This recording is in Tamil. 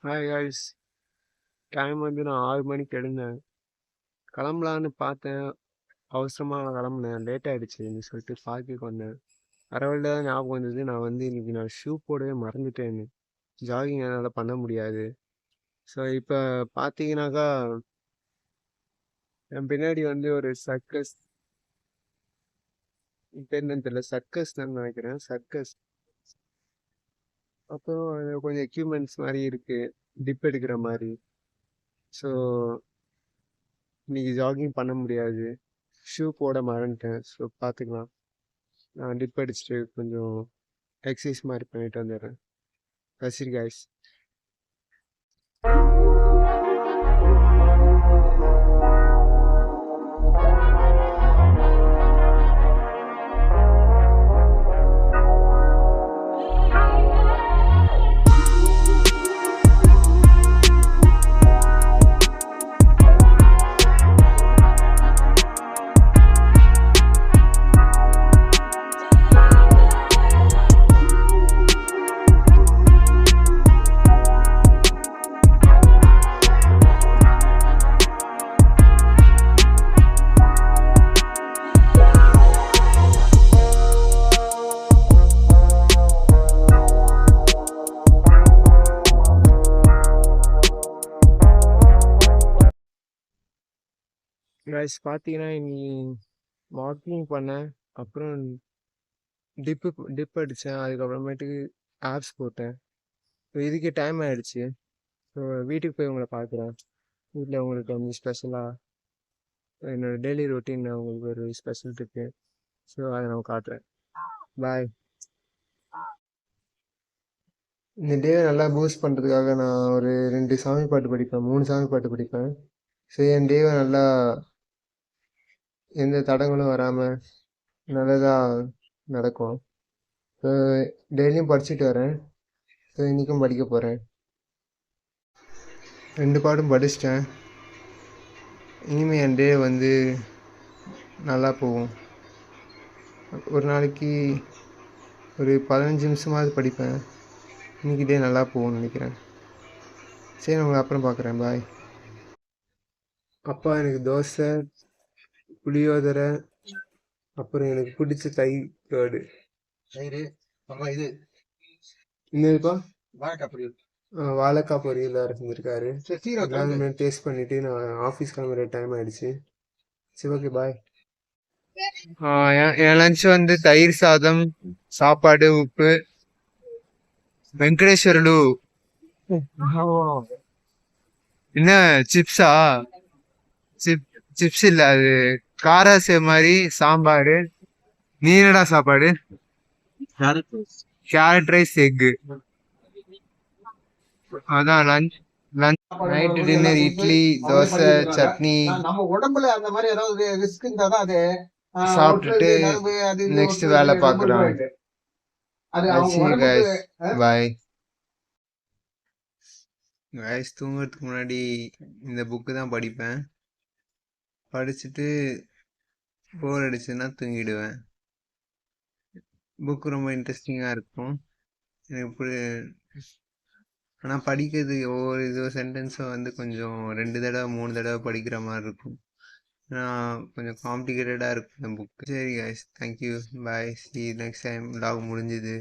Hi guys. டைம் வந்து நான் 6 மணிக்கு எழுந்தேன். கிளம்பலான்னு பார்த்தேன். அவசரமாக கிளம்புனேன். லேட் ஆகிடுச்சின்னு சொல்லிட்டு பார்க்குக்கு வந்தேன். வர வழியில தான் ஞாபகம் வந்தது, நான் வந்து இன்னைக்கு நான் ஷூ போடவே மறந்துட்டேன்னு. ஜாகிங் என்னால் பண்ண முடியாது. ஸோ இப்போ பார்த்தீங்கன்னாக்கா என் பின்னாடி வந்து ஒரு சர்க்கஸ், பேர் என்னன்னு தெரியல, சர்க்கஸ் தான் நினைக்கிறேன். சர்க்கஸ். அப்புறம் அது கொஞ்சம் எக்யூப்மெண்ட்ஸ் மாதிரி இருக்குது, டிப் எடுக்கிற மாதிரி. ஸோ இன்னைக்கு ஜாகிங் பண்ண முடியாது. ஷூ போட மறந்துட்டேன். ஸோ பார்த்துக்கலாம். நான் டிப் அடிச்சுட்டு கொஞ்சம் எக்ஸசைஸ் மாதிரி பண்ணிட்டு வந்துடுறேன். ரசிகர் கைஸ். கைஸ் பார்த்தீங்கன்னா இனி வாக்கிங் பண்ணேன், அப்புறம் டிப் அடித்தேன், அதுக்கப்புறமேட்டுக்கு ஆப்ஸ் போட்டேன். ஸோ இதுக்கு டைம் ஆகிடுச்சு. ஸோ வீட்டுக்கு போய் உங்களை பார்க்குறேன். வீட்டில் உங்களுக்கு கொஞ்சம் ஸ்பெஷலாக என்னோடய டெய்லி ரொட்டீனில் உங்களுக்கு ஒரு ஸ்பெஷல் இருக்குது. ஸோ அதை நான் காட்டுறேன். பாய். இந்த டேவை நல்லா பூஸ்ட் பண்ணுறதுக்காக நான் ஒரு 2 சாமி பாட்டு படிப்பேன், 3 சாமி பாட்டு படிப்பேன். ஸோ என் டேவை நல்லா எந்த தடங்களும் வராமல் நல்லதாக நடக்கும். ஸோ டெய்லியும் படிச்சுட்டு வரேன். ஸோ இன்றைக்கும் படிக்க போகிறேன். 2 பாட்டும் படிச்சிட்டேன். இனிமேல் என் டே வந்து நல்லா போகும். ஒரு நாளைக்கு ஒரு 15 நிமிஷமாவது படிப்பேன். இன்றைக்கி டே நல்லா போகும்னு நினைக்கிறேன். சரி, நான் உங்களை அப்புறம் பார்க்குறேன். பாய். அப்பா எனக்கு தோசை, புளியோதரை, அப்புறம் எனக்கு பிடிச்ச தயிர் கேர்டு. இது என்னதுப்பா? வாழைக்காய் பொரியல் இருந்திருக்காரு. எல்லாமே டேஸ்ட் பண்ணிட்டு நான் ஆஃபீஸ் கிளம்புற டைம் ஆயிடுச்சு. சரி, ஓகே, பாய். என் லஞ்ச் வந்து தயிர் சாதம், சாப்பாடு, உப்பு, வெங்கடேஸ்வரலு. என்ன சிப்ஸா? சிப்ஸ் இல்ல, அது காராசே மாதிரி சாம்பார். நீ என்னடா சாப்பாடு? Carrot rice, egg. அதான் lunch. Night dinner idli, dosa, chutney. நம்ம உடம்புல அந்த மாதிரி ஏதாவது ரிஸ்க் இருந்தாதான் அது சாப்பிட்டுட்டு நெக்ஸ்ட் வேலை பார்க்குறோம். பாய். கைஸ், தூங்குறதுக்கு முன்னாடி இந்த புக்கு தான் படிப்பேன். படிச்சுட்டு போர் அடிச்சுன்னா தூங்கிடுவேன். புக்கு ரொம்ப இன்ட்ரெஸ்டிங்காக இருக்கும் எனக்கு. ஆனால் படிக்கிறது ஒவ்வொரு சென்டென்ஸும் வந்து கொஞ்சம் 2 தடவை 3 தடவை படிக்கிற மாதிரி இருக்கும். கொஞ்சம் காம்ப்ளிகேட்டடாக இருக்கும் இந்த புக்கு. சரி guys, thank you, bye. See next time. Lock முடிஞ்சுது.